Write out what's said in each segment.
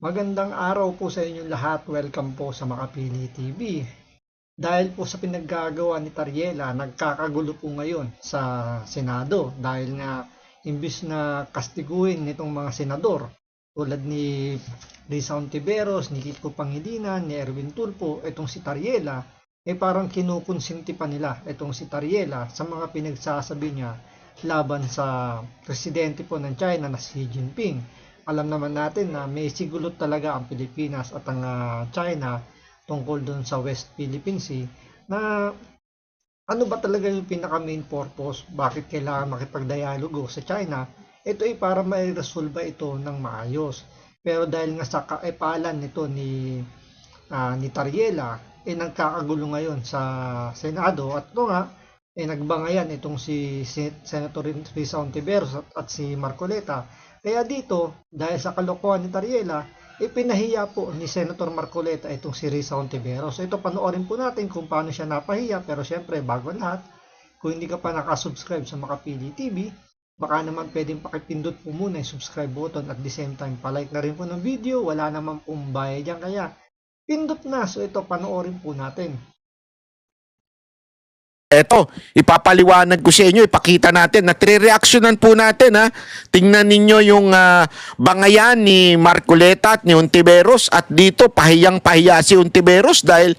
Magandang araw po sa inyong lahat. Welcome po sa Makapili TV. Dahil po sa pinaggagawa ni Tariela, nagkakagulo po ngayon sa Senado dahil nga imbis na kastiguin nitong mga senador tulad ni Risa Hontiveros, ni Kiko Pangilinan, ni Erwin Tulfo, itong si Tariela, parang kinukonsinti pa nila itong si Tariela sa mga pinagsasabi niya laban sa presidente po ng China na Xi Jinping. Alam naman natin na may sigulot talaga ang Pilipinas at ang China tungkol doon sa West Philippine Sea na ano ba talaga yung pinaka main purpose, bakit kailangan makipagdialogo sa China. Ito ay para mai-resolve ito ng maayos, pero dahil nga sa kaepalan nito ni Tariela nagkakagulo ngayon sa Senado at ito nga nagbangayan itong si Senator Risa Hontiveros at si Marcoleta. Kaya dito, dahil sa kalokohan ni Tariela, ipinahiya po ni Senator Marcoleta itong si Risa Hontiveros. So ito, panoorin po natin kung paano siya napahiya. Pero syempre, bago lahat, kung hindi ka pa nakasubscribe sa Makapili TV, baka naman pwedeng pakipindot po muna yung subscribe button at the same time, palike na rin po ng video. Wala naman pong bayad dyan, kaya pindot na. So ito, panoorin po natin. Eto, ipapaliwanag ko sa inyo, ipakita natin, natre-reactionan po natin ha. Tingnan ninyo yung bangayan ni Marcoleta at ni Hontiveros at dito pahiyang-pahiya si Hontiveros dahil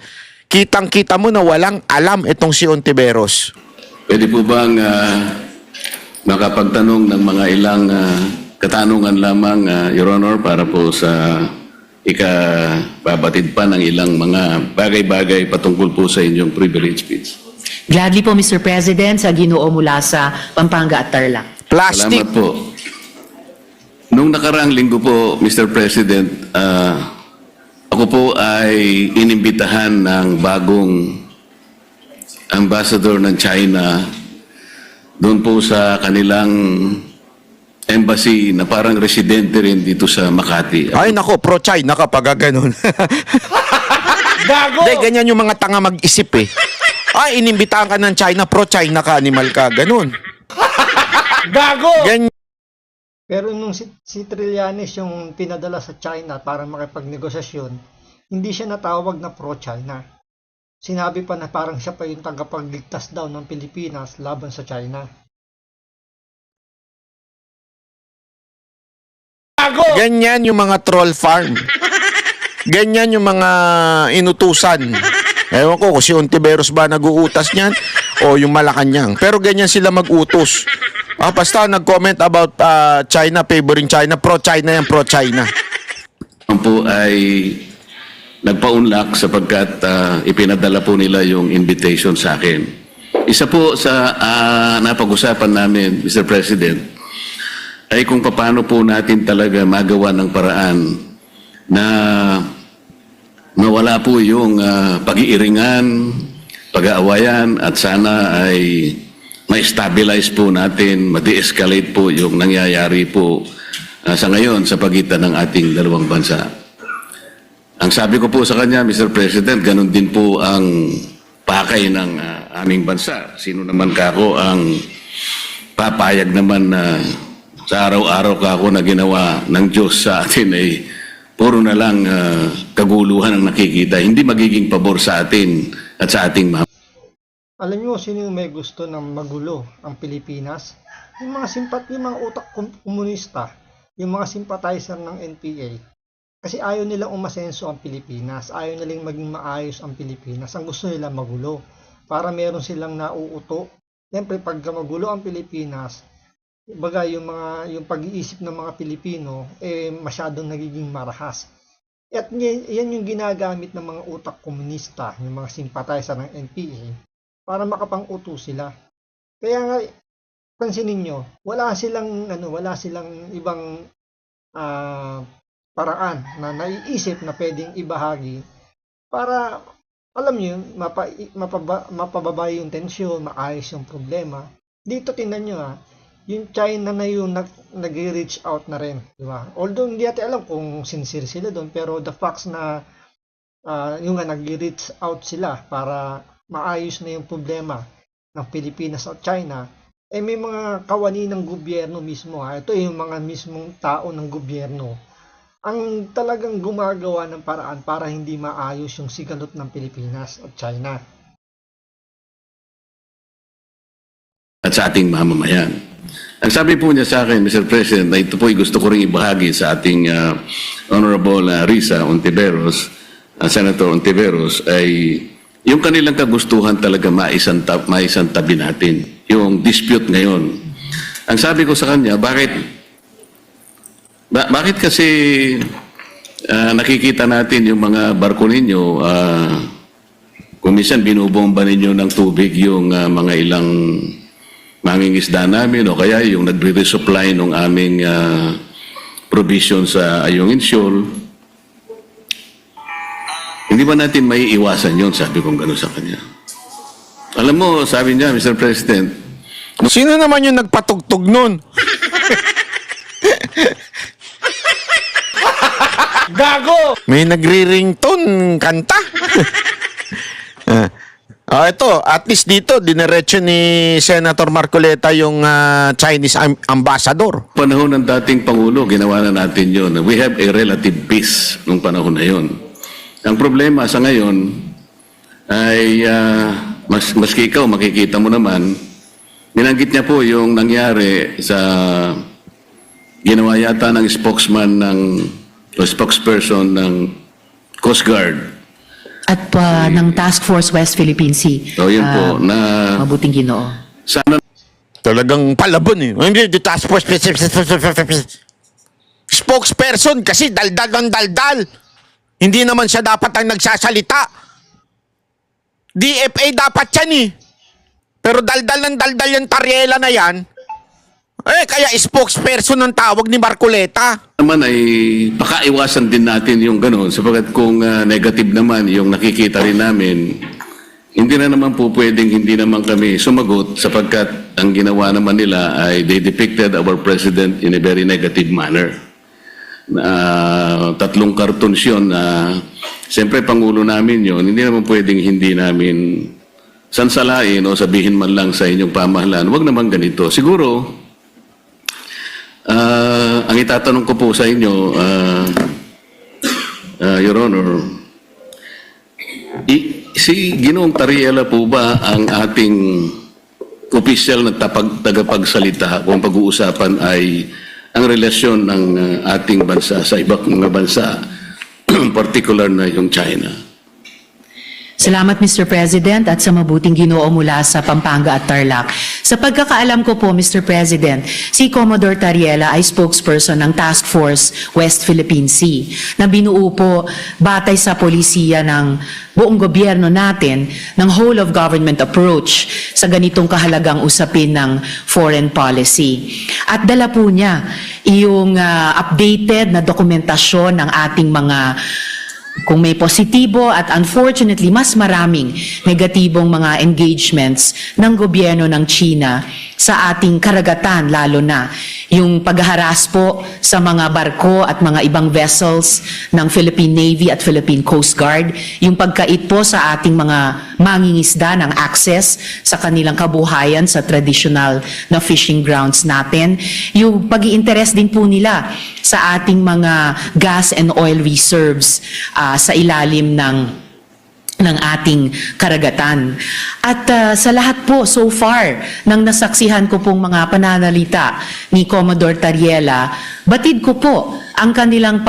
kitang-kita mo na walang alam itong si Hontiveros. Pwede po bang makapagtanong ng mga ilang katanungan lamang, Your Honor, para po sa ikababatid pa ng ilang mga bagay-bagay patungkol po sa inyong privilege speech. Gladly po, Mr. President, sa Ginoo mula sa Pampanga at Tarlac. Plastic. Salamat po. Nung nakaraang linggo po, Mr. President, ako po ay inimbitahan ng bagong ambassador ng China doon po sa kanilang embassy na parang residente rin dito sa Makati. Ay nako, pro-China ka pag ganun. Gago! Hindi, ganyan yung mga tanga mag-isip eh. Ay, inimbitahan ka ng China, pro-China ka, animal ka, ganun. Gago! Ganyan. Pero nung si Trillanes yung pinadala sa China para makipagnegosasyon, hindi siya natawag na pro-China. Sinabi pa na parang siya pa yung tagapagligtas daw ng Pilipinas laban sa China. Gago! Ganyan yung mga troll farm. Ganyan yung mga inutusan. Ewan ko kung si Hontiveros ba nag-uutas niyan o yung Malacanang. Pero ganyan sila mag-utos. Basta nag-comment about China, favoring China. Pro-China yan, pro-China. Ako po ay nagpaunlak sapagkat ipinadala po nila yung invitation sa akin. Isa po sa napag-usapan namin, Mr. President, ay kung paano po natin talaga magawa ng paraan na nawala po yung pag-iiringan, pag-aawayan at sana ay ma-stabilize po natin, ma-de-escalate po yung nangyayari po sa ngayon sa pagitan ng ating dalawang bansa. Ang sabi ko po sa kanya, Mr. President, ganun din po ang pakay ng aming bansa. Sino naman kako ang papayag naman na sa araw-araw kako na ginawa ng Diyos sa atin ay puro na lang kaguluhan ang nakikita. Hindi magiging pabor sa atin at sa ating mga. Alam niyo sino yung may gusto ng magulo ang Pilipinas? Yung mga utak komunista, yung mga sympathizer ng NPA. Kasi ayaw nilang umasenso ang Pilipinas, ayaw nilang maging maayos ang Pilipinas. Ang gusto nila magulo para meron silang nauuto. Siyempre pag magulo ang Pilipinas, baga yung pag-iisip ng mga Pilipino masyadong nagiging marahas. At yan yung ginagamit ng mga utak komunista, yung mga sympathizer ng NPA para makapang-uto sila. Kaya nga pansinin niyo, wala silang ibang paraan na naiisip na pwedeng ibahagi para alam niyo mapababa yung tensyon, maayos yung problema. Dito tingnan niyo yung China na yung nag-reach out na rin, di ba? Although hindi natin alam kung sincere sila doon, pero the facts na yung nag-reach out sila para maayos na yung problema ng Pilipinas at China, may mga kawani ng gobyerno mismo. Ito yung mga mismong tao ng gobyerno ang talagang gumagawa ng paraan para hindi maayos yung sigalot ng Pilipinas at China. At sa ating mamamayan. Ang sabi po niya sa akin, Mr. President, na ito po ay gusto ko rin ibahagi sa ating Honorable Risa Ontiveros, Senator Ontiveros, ay yung kanilang kagustuhan talaga maisantabi natin, yung dispute ngayon. Ang sabi ko sa kanya, bakit kasi nakikita natin yung mga barko ninyo, kung minsan binubomba ninyo ng tubig yung mga ilang mangingisda namin o kaya yung nagre-resupply ng aming provision sa Ayungin Shoal. Hindi ba natin may iwasan yun? Sabi kong gano'n sa kanya. Alam mo, sabi niya, Mr. President, Sino naman yung nagpatugtog nun? Gago! May nagri-ringtone kanta. Ito, at least dito, dinerecho ni Senator Marcoleta yung Chinese ambassador. panahon ng dating Pangulo, ginawa na natin yun. We have a relative peace nung panahon na yun. Ang problema sa ngayon ay, maski ikaw, makikita mo naman, binanggit niya po yung nangyari sa ginawa yata ng spokesman o spokesperson ng Coast Guard. At ng Task Force West Philippine Sea. So yun po, na Mabuting Ginoo. sana Talagang palabon eh. Hindi, the task force spokesperson kasi daldal ng daldal. Hindi naman siya dapat ang nagsasalita. DFA dapat yan eh. Pero daldal ng daldal yung Tariela na yan. Kaya spokesperson ng tawag ni Marcoleta. naman ay pakaiwasan din natin yung gano'n sapagkat kung negative naman yung nakikita rin namin, hindi na naman po pwedeng hindi naman kami sumagot sapagkat ang ginawa naman nila ay they depicted our president in a very negative manner. 3 cartoons yun na siyempre Pangulo namin yun, hindi naman pwedeng hindi namin sansalain o sabihin man lang sa inyong pamahalaan, wag naman ganito. Siguro, ang itatanong ko po sa inyo, Your Honor, si Ginoong Tariela po ba ang ating opisyal na tagapagsalita kung pag-uusapan ay ang relasyon ng ating bansa sa ibang mga bansa, particular na yung China? Salamat, Mr. President, at sa mabuting Ginoo mula sa Pampanga at Tarlac. Sa pagkakaalam ko po, Mr. President, si Commodore Tariela ay spokesperson ng Task Force West Philippine Sea na binuo po batay sa polisiya ng buong gobyerno natin ng whole of government approach sa ganitong kahalagang usapin ng foreign policy. At dala po niya yung updated na dokumentasyon ng ating mga kung may positibo at unfortunately mas maraming negatibong mga engagements ng gobyerno ng China sa ating karagatan, lalo na yung paghaharas po sa mga barko at mga ibang vessels ng Philippine Navy at Philippine Coast Guard, yung pagkait po sa ating mga mangingisda ng access sa kanilang kabuhayan sa traditional na fishing grounds natin, yung pag-i-interest din po nila sa ating mga gas and oil reserves sa ilalim ng ating karagatan. At sa lahat po, so far, nang nasaksihan ko pong mga pananalita ni Commodore Tariela, batid ko po ang kanilang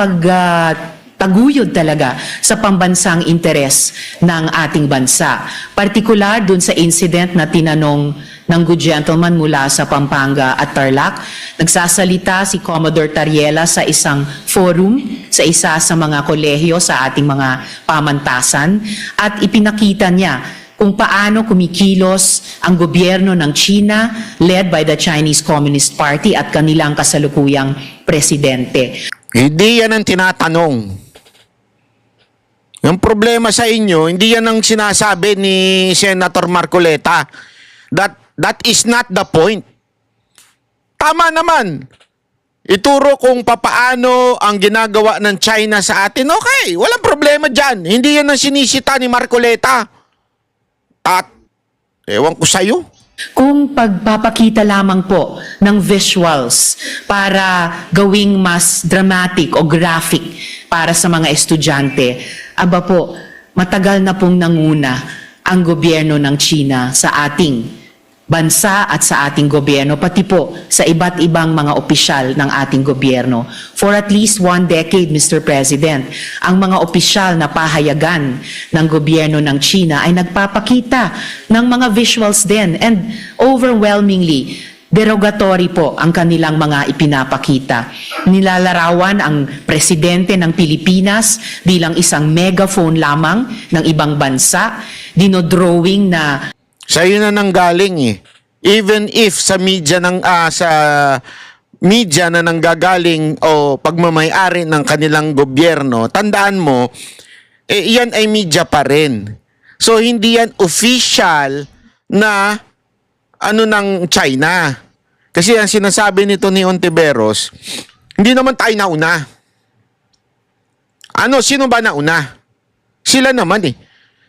taguyod talaga sa pambansang interes ng ating bansa. Partikular dun sa incident na tinanong ng good gentleman mula sa Pampanga at Tarlac, nagsasalita si Commodore Tariela sa isang forum, sa isa sa mga kolehiyo sa ating mga pamantasan, at ipinakita niya kung paano kumikilos ang gobyerno ng China led by the Chinese Communist Party at kanilang kasalukuyang presidente. Hindi yan ang tinatanong. Yung problema sa inyo, hindi yan ang sinasabi ni Senator Marcoleta. That is not the point. Tama naman. Ituro kung papaano ang ginagawa ng China sa atin. Okay, walang problema dyan. Hindi yan ang sinisita ni Marcoleta. At, ewan ko sa'yo. Kung pagpapakita lamang po ng visuals para gawing mas dramatic o graphic para sa mga estudyante, aba po, matagal na pong nanguna ang gobyerno ng China sa ating bansa at sa ating gobyerno, pati po sa iba't ibang mga opisyal ng ating gobyerno. For at least 1 decade, Mr. President, ang mga opisyal na pahayagan ng gobyerno ng China ay nagpapakita ng mga visuals din, and overwhelmingly, derogatory po ang kanilang mga ipinapakita. Nilalarawan ang presidente ng Pilipinas bilang isang megaphone lamang ng ibang bansa, dinodrawing na Sa iyo na nanggaling eh. Even if sa media na nanggagaling o pagmamay-ari ng kanilang gobyerno, tandaan mo, yan ay media pa rin. So hindi yan official na ng China. Kasi ang sinasabi nito ni Ontiveros, hindi naman tayo nauna. Sino ba nauna? Sila naman eh.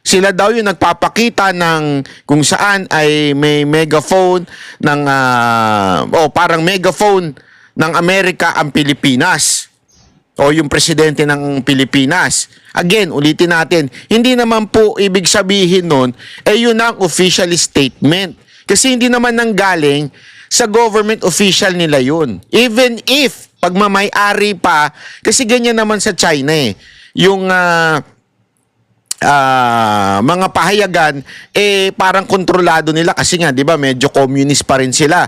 Sila daw yung nagpapakita ng kung saan ay may megaphone ng parang megaphone ng Amerika ang Pilipinas o yung presidente ng Pilipinas. Again, ulitin natin, hindi naman po ibig sabihin nun yun ang official statement. Kasi hindi naman nanggaling sa government official nila yun. Even if pagmamay-ari pa, kasi ganyan naman sa China eh. Yung mga pahayagan parang kontrolado nila kasi nga 'di ba medyo communist pa rin sila,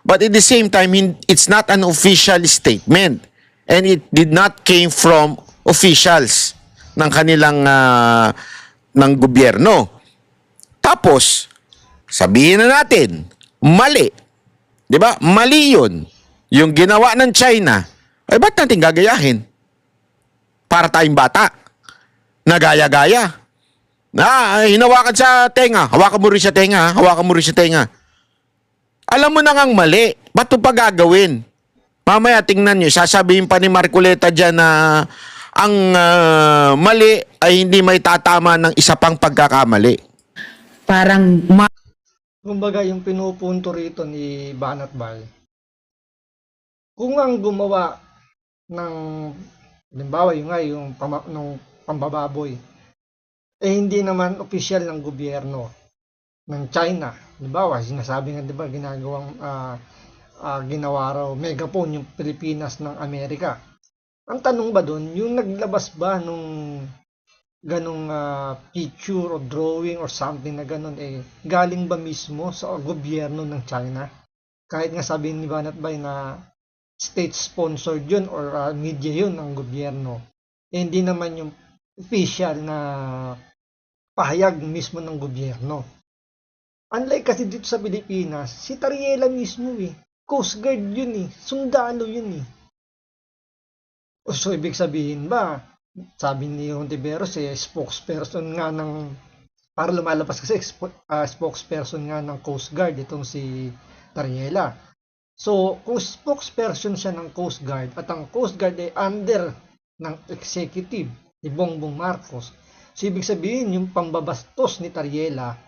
but at the same time it's not an official statement and it did not came from officials ng kanilang ng gobyerno. Tapos sabihin na natin mali, 'di ba, mali yun yung ginawa ng China, ba't natin gagayahin para tayong bata na gaya-gaya? Hinawakan sa tenga. Hawakan mo rin sa tenga. Hawakan mo rin sa tenga. Alam mo na ngang mali. Ba't ito pa gagawin? Mamaya tingnan nyo. Sasabihin pa ni Marcoleta dyan na ang mali ay hindi may tatama ng isa pang pagkakamali. parang Kumbaga, yung pinupunto rito ni Banat Bal, kung ang gumawa ng, halimbawa yung pambababoy, hindi naman opisyal ng gobyerno ng China. Halimbawa, sinasabi nga, di ba, ginawa raw megaphone yung Pilipinas ng Amerika. Ang tanong ba doon, yung naglabas ba nung ganong picture or drawing or something na ganon, galing ba mismo sa gobyerno ng China? Kahit nga sabihin ni Banat Bay na state-sponsored yun or media yun ng gobyerno, hindi naman yung official na pahayag mismo ng gobyerno. Unlike kasi dito sa Pilipinas, si Tariela mismo Coast Guard yun sundalo yun So ibig sabihin ba, sabi ni Ontiveros spokesperson nga para lumalabas kasi spokesperson nga ng Coast Guard itong si Tariela. So kung spokesperson siya ng Coast Guard at ang Coast Guard ay under ng executive ni Bongbong Marcos, so ibig sabihin yung pambabastos ni Tariela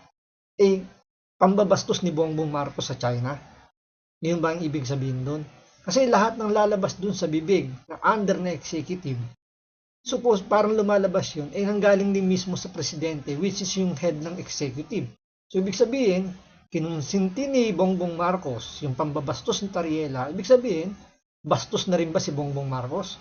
pambabastos ni Bongbong Marcos sa China. Yun ba ang ibig sabihin doon? Kasi lahat ng lalabas doon sa bibig na under na executive, suppose parang lumalabas yun, nanggaling din mismo sa presidente, which is yung head ng executive. So ibig sabihin, kinonsinti ni Bongbong Marcos yung pambabastos ni Tariela, ibig sabihin, bastos na rin ba si Bongbong Marcos?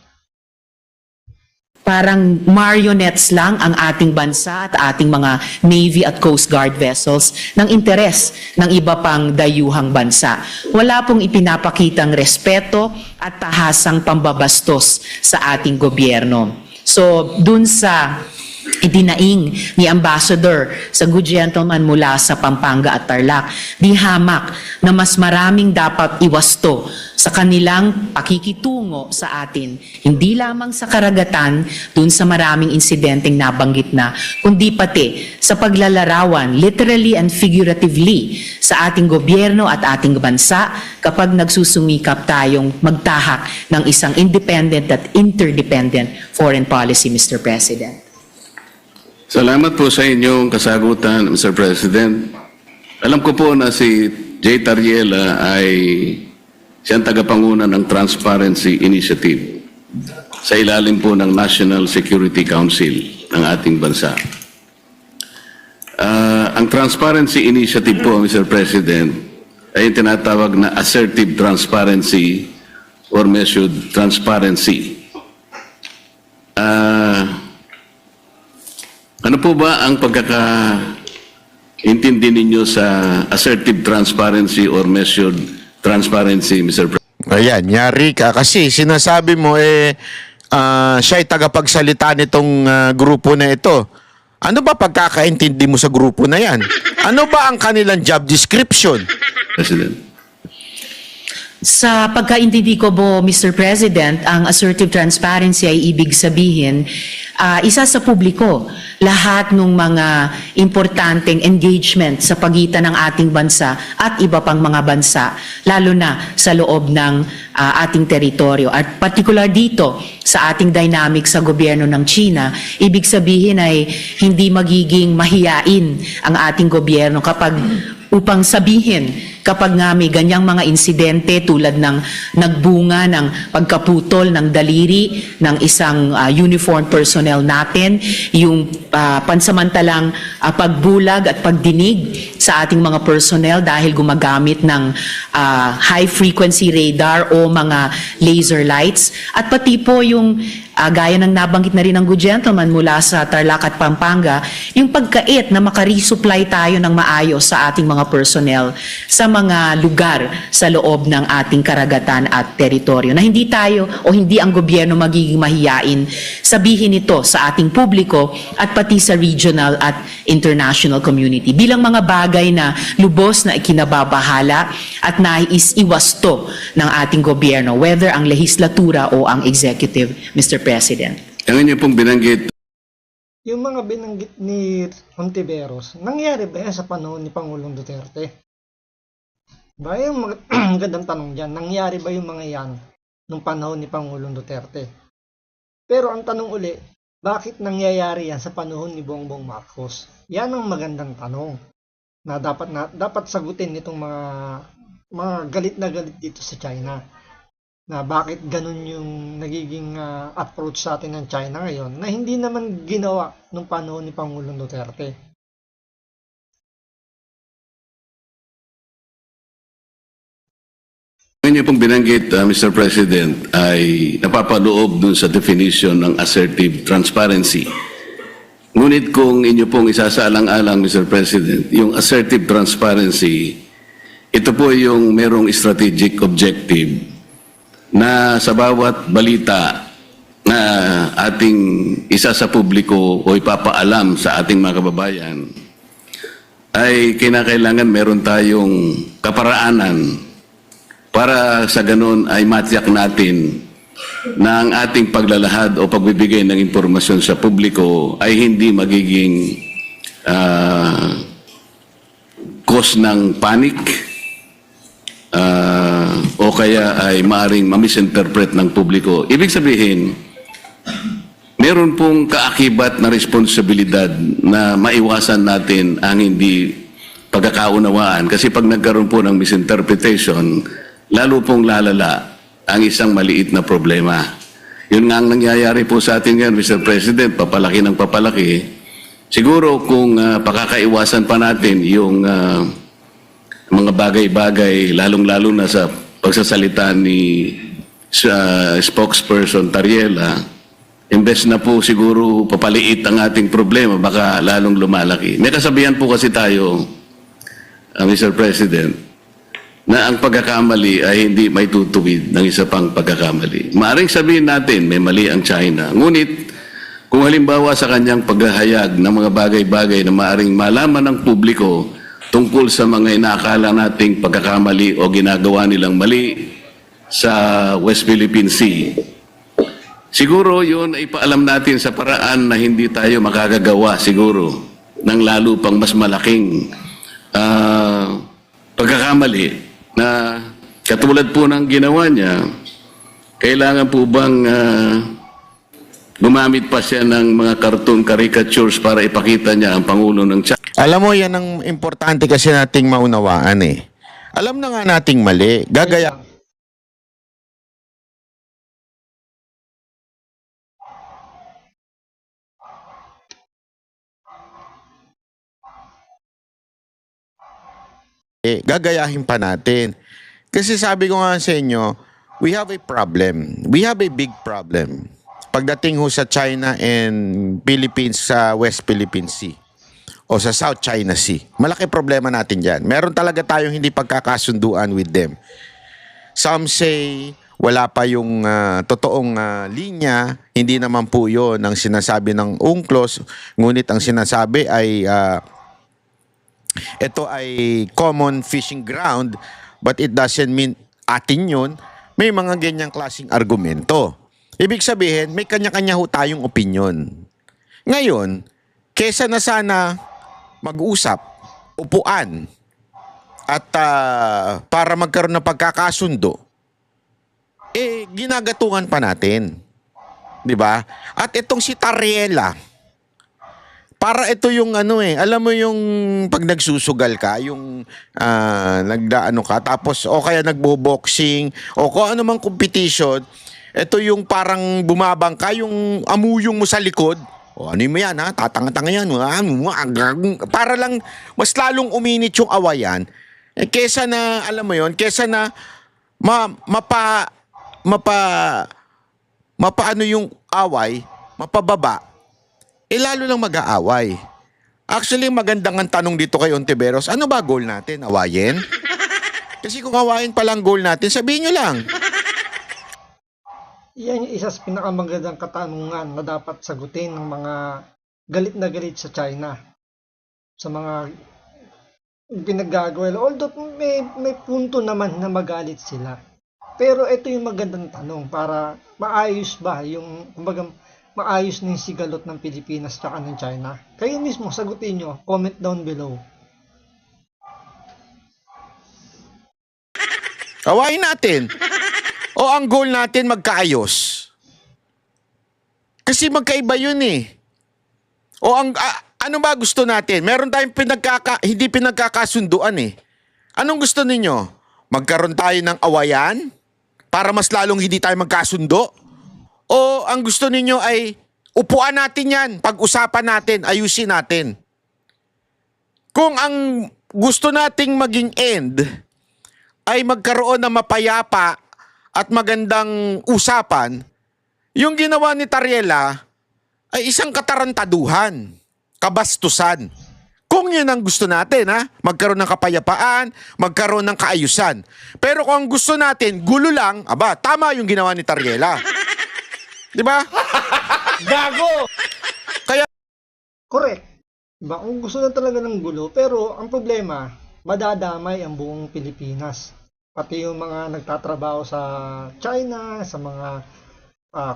parang marionettes lang ang ating bansa at ating mga Navy at Coast Guard vessels ng interes ng iba pang dayuhang bansa. Wala pong ipinapakitang respeto at tahasang pambabastos sa ating gobyerno. So, dun sa idinaing ni Ambassador sa good gentleman mula sa Pampanga at Tarlac, di hamak na mas maraming dapat iwasto sa kanilang pakikitungo sa atin, hindi lamang sa karagatan dun sa maraming insidenteng nabanggit na, kundi pati sa paglalarawan, literally and figuratively, sa ating gobyerno at ating bansa kapag nagsusumikap tayong magtahak ng isang independent at interdependent foreign policy, Mr. President. Salamat po sa inyong kasagutan, Mr. President. Alam ko po na si J. Tariela ay siyang tagapanguna ng Transparency Initiative sa ilalim po ng National Security Council ng ating bansa. Ang Transparency Initiative po, Mr. President, ay yung tinatawag na assertive transparency or measured transparency. Ano po ba ang pagkakaintindi ninyo sa assertive transparency or measured transparency, Mr. President? Ayan, yari ka. Kasi sinasabi mo, siya ay tagapagsalita nitong grupo na ito. Ano ba pagkakaintindi mo sa grupo na yan? Ano ba ang kanilang job description? President. Sa pagkaintindi ko po, Mr. President, ang assertive transparency ay ibig sabihin, isa sa publiko, lahat ng mga importanteng engagement sa pagitan ng ating bansa at iba pang mga bansa, lalo na sa loob ng ating teritoryo. At particular dito, sa ating dynamic sa gobyerno ng China, ibig sabihin ay hindi magiging mahiyain ang ating gobyerno upang sabihin kapag nga may ganyang mga insidente tulad ng nagbunga ng pagkaputol ng daliri ng isang uniformed personnel natin, yung pansamantalang pagbulag at pagdinig sa ating mga personnel dahil gumagamit ng high frequency radar o mga laser lights, at pati po yung gaya ng nabanggit na rin ng good gentleman mula sa Tarlac at Pampanga, yung pagkait na makaresupply tayo ng maayos sa ating mga personnel sa mga lugar sa loob ng ating karagatan at teritoryo, na hindi tayo o hindi ang gobyerno magiging mahiyain sabihin ito sa ating publiko at pati sa regional at international community bilang mga bagay na lubos na ikinababahala at nais iwasto ng ating gobyerno, whether ang lehislatura o ang executive, Mr. President. Ang inyo pong binanggit, Yung mga binanggit ni Ontiveros, nangyari ba yan sa panahon ni Pangulong Duterte? Ba yung magandang tanong dyan, nangyari ba yung mga yan nung panahon ni Pangulong Duterte? Pero ang tanong uli, bakit nangyayari yan sa panahon ni Bongbong Marcos? Yan ang magandang tanong na dapat sagutin nitong mga galit na galit dito sa China. Na bakit ganun yung nagiging approach sa atin ng China ngayon na hindi naman ginawa nung panahon ni Pangulong Duterte. ang inyo pong binanggit, Mr. President, ay napapaloob dun sa definition ng assertive transparency. Ngunit kung inyo pong isasaalang-alang, Mr. President, yung assertive transparency, ito po yung merong strategic objective na sa bawat balita na ating isa sa publiko o ipapaalam sa ating mga kababayan, ay kinakailangan meron tayong kaparaanan para sa ganun ay matiyak natin na ang ating paglalahad o pagbibigay ng impormasyon sa publiko ay hindi magiging cause ng panic, o kaya ay maaaring mamisinterpret ng publiko. Ibig sabihin, meron pong kaakibat na responsibilidad na maiwasan natin ang hindi pagkakaunawaan. Kasi pag nagkaroon po ng misinterpretation, lalo pong lalala ang isang maliit na problema. Yun nga ang nangyayari po sa atin ngayon, Mr. President, papalaki ng papalaki. Siguro kung pakakaiwasan pa natin yung mga bagay-bagay, lalong-lalo na sa pagsasalita ni spokesperson Tariela, imbes na po siguro papaliit ang ating problema, baka lalong lumalaki. May kasabihan po kasi tayo, Mr. President, na ang pagkakamali ay hindi may tutuwid ng isa pang pagkakamali. Maaring sabihin natin may mali ang China. Ngunit kung halimbawa sa kanyang paghahayag ng mga bagay-bagay na maaring malaman ng publiko tungkol sa mga inaakala nating pagkakamali o ginagawa nilang mali sa West Philippine Sea, siguro yun ay paalam natin sa paraan na hindi tayo makagagawa siguro ng lalo pang mas malaking pagkakamali na katulad po ng ginawa niya. Kailangan po bang gumamit pa siya ng mga cartoon caricatures para ipakita niya ang Pangulo ng China? Alam mo, yan ang importante kasi nating maunawaan eh. Alam na nga nating mali. Gagaya. Gagayahin pa natin. Kasi sabi ko nga sa inyo, we have a problem. We have a big problem. Pagdating ho sa China and Philippines sa West Philippine Sea o sa South China Sea. Malaki problema natin dyan. Meron talaga tayong hindi pagkakasunduan with them. Some say wala pa yung totoong linya. Hindi naman po yun ang sinasabi ng UNCLOS. Ngunit ang sinasabi ay ito ay common fishing ground, but it doesn't mean atin yun. May mga ganyang klaseng argumento. Ibig sabihin, may kanya-kanya ho tayong opinion. Ngayon, kesa na sana mag-usap, upuan, at para magkaroon ng pagkakasundo, ginagatungan pa natin. 'Di ba? At itong si Tariela, para ito yung alam mo yung pag nagsusugal ka, yung nagdaano ka, tapos o kaya nagbo-boxing, o kung ano mang competition, ito yung parang bumabang ka, yung amuyong mo sa likod. O ano mo yan ha, tatanga-tanga yan. Para lang mas lalong uminit yung awayan. Kesa na, alam mo yon, kesa na mapaano yung away, mapababa, lalo lang mag-aaway. Actually, magandang ang tanong dito kay Ontiveros, ano ba goal natin? Awayin? Kasi kung awayin pa lang goal natin, sabihin nyo lang. Yan yung isa sa pinakamagandang katanungan na dapat sagutin ng mga galit na galit sa China. Sa mga pinaggagawa. Although may punto naman na magalit sila. Pero ito yung magandang tanong para maayos ba yung, kumbaga, maayos na yung sigalot ng Pilipinas at ng China. Kayo mismo, sagutin nyo. Comment down below. Awayin natin. O ang goal natin magkaayos. Kasi magkaiba yun eh. O ano ba gusto natin? Meron tayong hindi pinagkakasunduan eh. Anong gusto ninyo? Magkaroon tayo ng awayan? Para mas lalong hindi tayo magkasundo? O ang gusto ninyo ay upuan natin yan, pag-usapan natin, ayusin natin? Kung ang gusto nating maging end ay magkaroon ng mapayapa at magandang usapan, yung ginawa ni Tariela ay isang katarantaduhan, kabastusan. Kung yun ang gusto natin, magkaroon ng kapayapaan, magkaroon ng kaayusan. Pero kung ang gusto natin, gulo lang, tama yung ginawa ni Tariela. Di ba? Gago! Kaya... Correct. Diba? Kung gusto na talaga ng gulo, pero ang problema, madadamay ang buong Pilipinas. Pati yung mga nagtatrabaho sa China, sa mga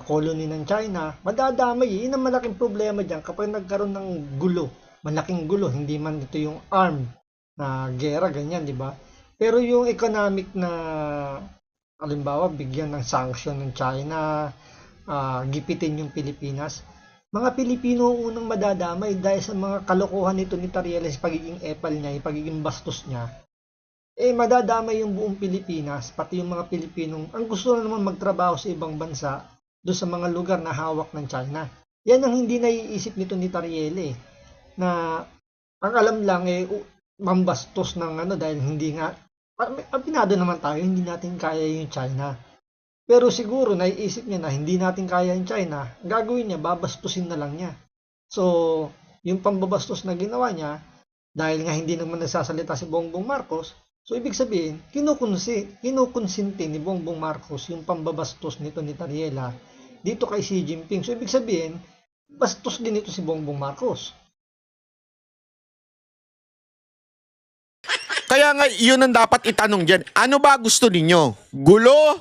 colony ng China, madadamay. Yun ang malaking problema dyan kapag nagkaroon ng gulo. Malaking gulo, hindi man ito yung armed na gera, ganyan, di ba? Pero yung economic na, halimbawa, bigyan ng sanction ng China, gipitin yung Pilipinas, mga Pilipino unang madadamay dahil sa mga kalokohan nito ni Tariela sa pagiging epal niya, yung pagiging bastos niya. Madadamay yung buong Pilipinas, pati yung mga Pilipinong ang gusto na naman magtrabaho sa ibang bansa doon sa mga lugar na hawak ng China. Yan ang hindi naiisip nito ni Tariela na ang alam lang mambastos ng dahil hindi nga, pinado naman tayo, hindi natin kaya yung China. Pero siguro naiisip niya na hindi natin kaya yung China, gagawin niya, babastusin na lang niya. So, yung pambabastos na ginawa niya, dahil nga hindi naman nagsasalita si Bongbong Marcos, so ibig sabihin, kinukonsinti ni Bongbong Marcos yung pambabastos nito ni Tariela dito kay Xi Jinping. So ibig sabihin, bastos din ito si Bongbong Marcos. Kaya nga, yun ang dapat itanong dyan. Ano ba gusto ninyo? Gulo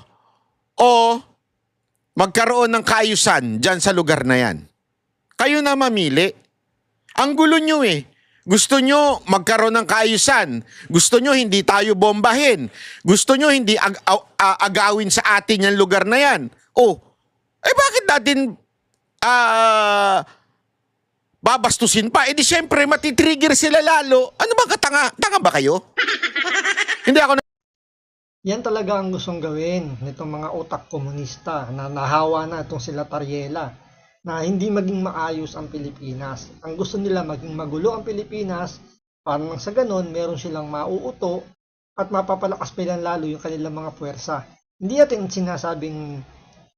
o magkaroon ng kaayusan dyan sa lugar na yan? Kayo na mamili. Ang gulo nyo eh. Gusto nyo magkaroon ng kaayusan. Gusto nyo hindi tayo bombahin. Gusto nyo hindi agawin sa atin yung lugar na yan. Bakit natin babastusin pa? Di syempre matitrigger sila lalo. Ano ba katanga? Tanga ba kayo? Hindi ako Yan talaga ang gustong gawin nitong mga utak komunista na nahawa na itong sila Tariela, na hindi maging maayos ang Pilipinas. Ang gusto nila maging magulo ang Pilipinas para nang sa ganon meron silang mauuto at mapapalakas pa lang lalo yung kanilang mga puwersa. Hindi natin sinasabing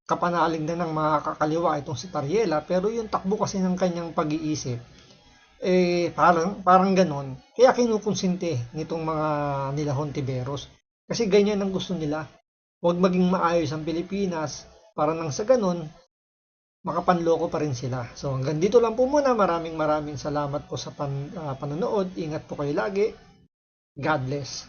kapanalig na ng mga kakaliwa itong si Tariela, pero yung takbo kasi ng kanyang pag-iisip, parang ganon. Kaya kinukonsinti nitong mga nila Hontiveros. Kasi ganyan ang gusto nila. Huwag maging maayos ang Pilipinas para nang sa ganon, makapanloko pa rin sila. So hanggang dito lang po muna. Maraming salamat po sa panonood. Ingat po kayo lagi. God bless.